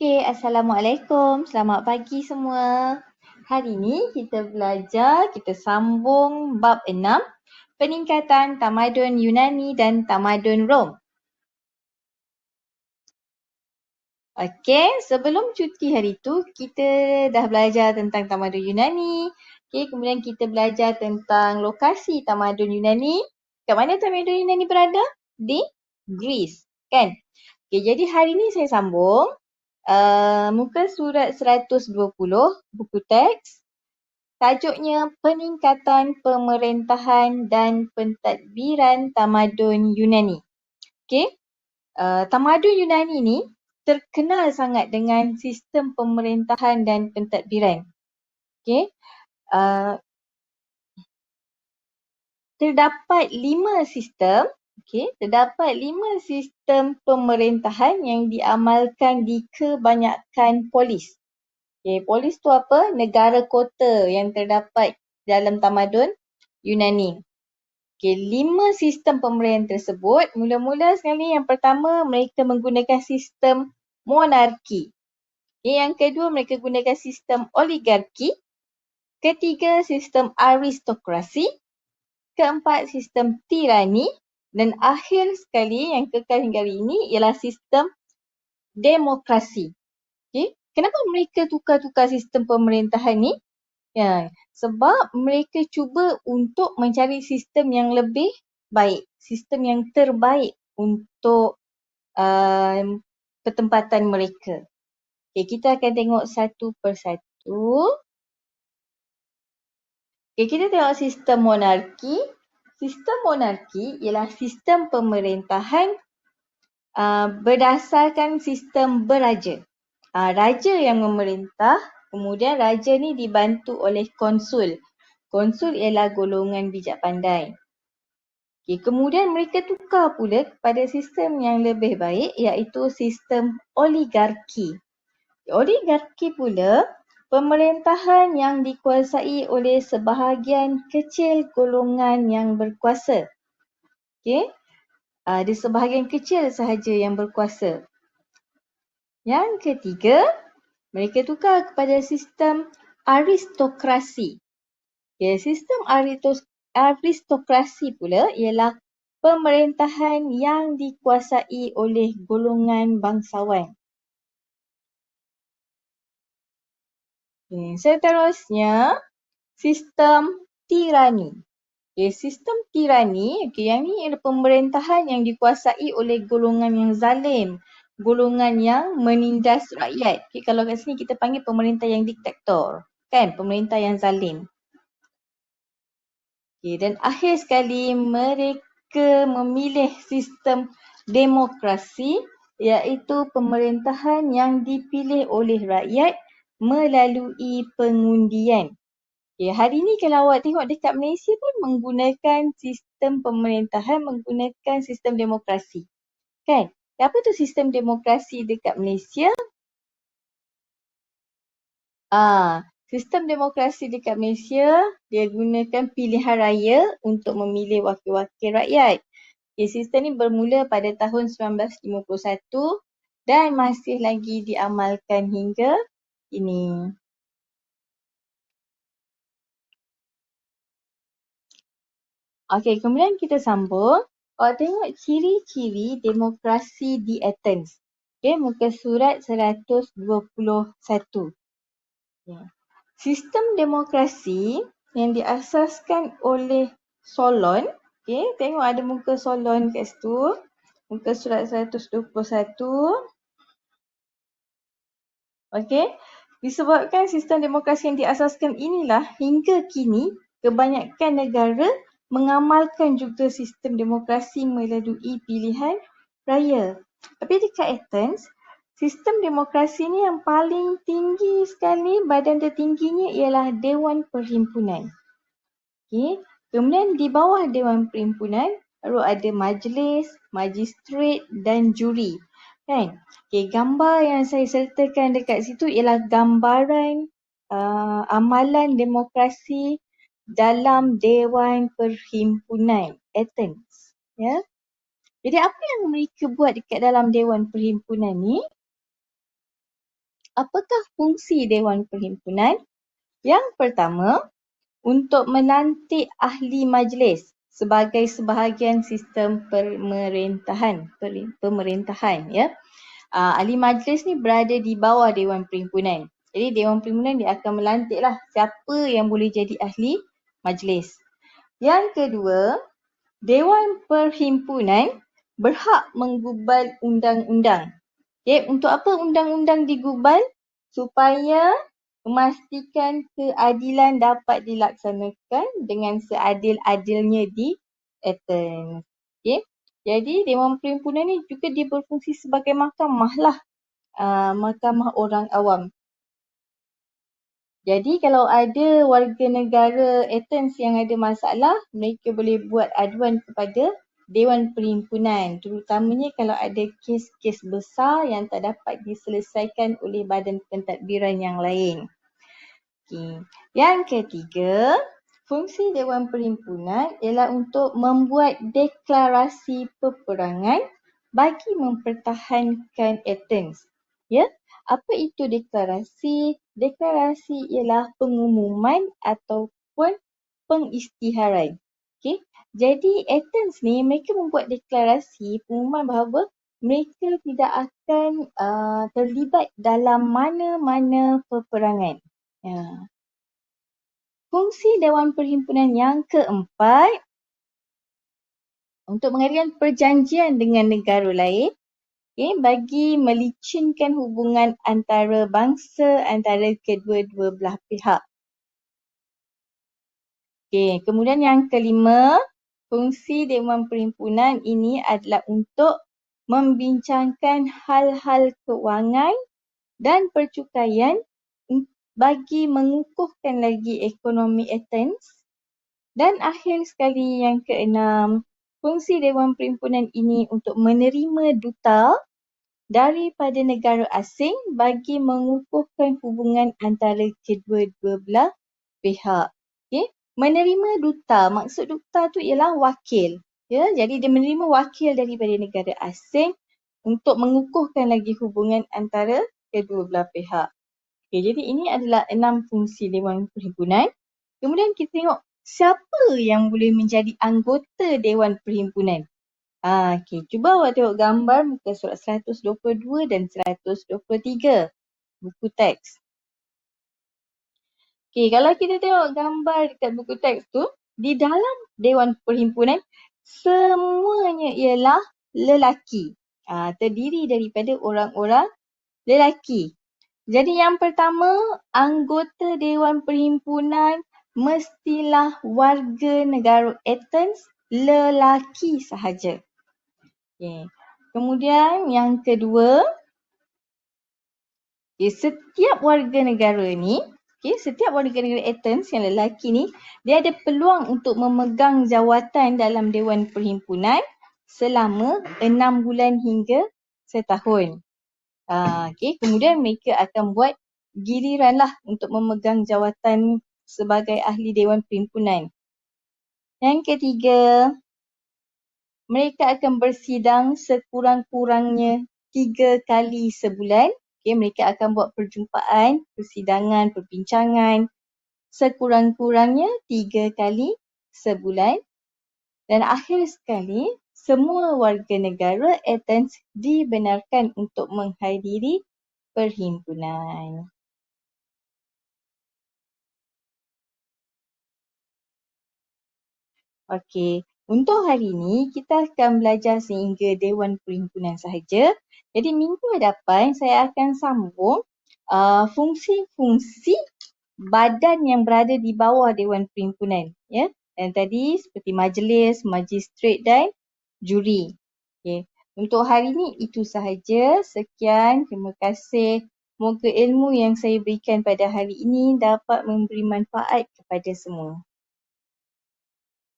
Okay, Assalamualaikum. Selamat pagi semua. Hari ni kita sambung bab 6, peningkatan tamadun Yunani dan tamadun Rom. Okey, sebelum cuti hari tu, kita dah belajar tentang tamadun Yunani. Okey, kemudian kita belajar tentang lokasi tamadun Yunani. Kat mana tamadun Yunani berada? Di Greece, kan? Okey, jadi hari ni saya sambung muka surat 120, buku teks. Tajuknya Peningkatan Pemerintahan dan Pentadbiran Tamadun Yunani. Okey, tamadun Yunani ni terkenal sangat dengan sistem pemerintahan dan pentadbiran. Okey, terdapat 5 sistem. Okey, terdapat 5 sistem pemerintahan yang diamalkan di kebanyakan polis. Okay, polis tu apa? Negara kota yang terdapat dalam tamadun Yunani. Okay, 5 sistem pemerintahan tersebut. Mula-mula sekali yang pertama mereka menggunakan sistem monarki. Okay, yang kedua mereka gunakan sistem oligarki. Ketiga sistem aristokrasi. Keempat sistem tirani. Dan akhir sekali yang kekal hingga hari ini ialah sistem demokrasi. Okay. Kenapa mereka tukar-tukar sistem pemerintahan ni? Ya, sebab mereka cuba untuk mencari sistem yang lebih baik, sistem yang terbaik untuk pertempatan mereka. Okay, kita akan tengok satu persatu. Okay, kita tengok sistem monarki. Sistem monarki ialah sistem pemerintahan berdasarkan sistem beraja. Raja yang memerintah, kemudian raja ni dibantu oleh konsul. Konsul ialah golongan bijak pandai. Okay, kemudian mereka tukar pula kepada sistem yang lebih baik iaitu sistem oligarki. Oligarki pula pemerintahan yang dikuasai oleh sebahagian kecil golongan yang berkuasa. Okay? Ada sebahagian kecil sahaja yang berkuasa. Yang ketiga, mereka tukar kepada sistem aristokrasi. Okay, sistem aristokrasi pula ialah pemerintahan yang dikuasai oleh golongan bangsawan. Okay, seterusnya, sistem tirani. Okay, sistem tirani, yang ni adalah pemerintahan yang dikuasai oleh golongan yang zalim, golongan yang menindas rakyat. Okay, kalau kat sini kita panggil pemerintah yang diktator, kan? Pemerintah yang zalim. Okay, dan akhir sekali mereka memilih sistem demokrasi iaitu pemerintahan yang dipilih oleh rakyat melalui pengundian. Okay, hari ni kalau awak tengok dekat Malaysia pun menggunakan sistem pemerintahan, menggunakan sistem demokrasi. Kan? Apa tu sistem demokrasi dekat Malaysia? Sistem demokrasi dekat Malaysia, dia gunakan pilihan raya untuk memilih wakil-wakil rakyat. Okay, sistem ni bermula pada tahun 1951 dan masih lagi diamalkan hingga kini. Okey, kemudian kita sambung. Awak tengok ciri-ciri demokrasi di Athens. Okey, muka surat 121. Okay. Sistem demokrasi yang diasaskan oleh Solon. Okey, tengok ada muka Solon kat situ. Muka surat 121. Okey, disebabkan sistem demokrasi yang diasaskan inilah hingga kini kebanyakan negara mengamalkan juga sistem demokrasi melalui pilihan raya. Tapi dekat Athens, sistem demokrasi ni yang paling tinggi sekali, badan tertingginya ialah Dewan Perhimpunan. Okay. Kemudian di bawah Dewan Perhimpunan, baru ada majlis, magistrat dan juri. Kan? Okay, gambar yang saya sertakan dekat situ ialah gambaran amalan demokrasi dalam Dewan Perhimpunan Athens. Ya. Jadi apa yang mereka buat dekat dalam Dewan Perhimpunan ni? Apakah fungsi Dewan Perhimpunan? Yang pertama, untuk melantik ahli majlis sebagai sebahagian sistem pemerintahan ya. Ahli majlis ni berada di bawah Dewan Perhimpunan. Jadi Dewan Perhimpunan dia akan melantiklah siapa yang boleh jadi ahli majlis. Yang kedua, Dewan Perhimpunan berhak menggubal undang-undang. Okay, untuk apa undang-undang digubal? Supaya memastikan keadilan dapat dilaksanakan dengan seadil-adilnya di Athens. Okay. Jadi Dewan Perhimpunan ni juga dia berfungsi sebagai mahkamah lah. Mahkamah orang awam. Jadi kalau ada warga negara Athens yang ada masalah, mereka boleh buat aduan kepada Dewan Perhimpunan. Terutamanya kalau ada kes-kes besar yang tak dapat diselesaikan oleh badan pentadbiran yang lain. Okay. Yang ketiga, fungsi Dewan Perhimpunan ialah untuk membuat deklarasi peperangan bagi mempertahankan Athens. Ya, apa itu deklarasi? Deklarasi ialah pengumuman ataupun pengisytiharan. Okay. Jadi Athens ni mereka membuat deklarasi pengumuman bahawa mereka tidak akan terlibat dalam mana-mana peperangan. Ya. Fungsi Dewan Perhimpunan yang keempat, untuk mengadakan perjanjian dengan negara lain, okay, bagi melicinkan hubungan antara bangsa antara kedua-dua belah pihak. Okay, kemudian yang kelima, fungsi Dewan Perhimpunan ini adalah untuk membincangkan hal-hal kewangan dan percukaian bagi mengukuhkan lagi ekonomi Athens. Dan akhir sekali yang keenam, fungsi Dewan Perhimpunan ini untuk menerima duta daripada negara asing bagi mengukuhkan hubungan antara kedua-dua belah pihak. Okay? Menerima duta, maksud duta tu ialah wakil. Ya, jadi dia menerima wakil daripada negara asing untuk mengukuhkan lagi hubungan antara kedua belah pihak. Okay, jadi ini adalah 6 fungsi Dewan Perhimpunan. Kemudian kita tengok siapa yang boleh menjadi anggota Dewan Perhimpunan. Okay, cuba awak tengok gambar muka surat 122 dan 123 buku teks. Okay, kalau kita tengok gambar dekat buku teks tu, di dalam Dewan Perhimpunan semuanya ialah lelaki. Terdiri daripada orang-orang lelaki. Jadi yang pertama, anggota Dewan Perhimpunan mestilah warga negara Athens lelaki sahaja. Okay. Kemudian yang kedua, setiap warga negara ni, setiap warga negara Athens yang lelaki ni, dia ada peluang untuk memegang jawatan dalam Dewan Perhimpunan selama 6 bulan hingga setahun. Kemudian mereka akan buat giliran lah untuk memegang jawatan sebagai ahli Dewan Perhimpunan. Yang ketiga, mereka akan bersidang sekurang-kurangnya 3 kali sebulan. Mereka akan buat perjumpaan, persidangan, perbincangan sekurang-kurangnya 3 kali sebulan. Dan akhir sekali, semua warga negara Athens dibenarkan untuk menghadiri perhimpunan. Okey, untuk hari ini kita akan belajar sehingga Dewan Perhimpunan sahaja. Jadi minggu hadapan saya akan sambung fungsi-fungsi badan yang berada di bawah Dewan Perhimpunan. Ya. Dan tadi seperti majlis, magistrat dan juri. Okay. Untuk hari ini itu sahaja. Sekian, terima kasih. Semoga ilmu yang saya berikan pada hari ini dapat memberi manfaat kepada semua.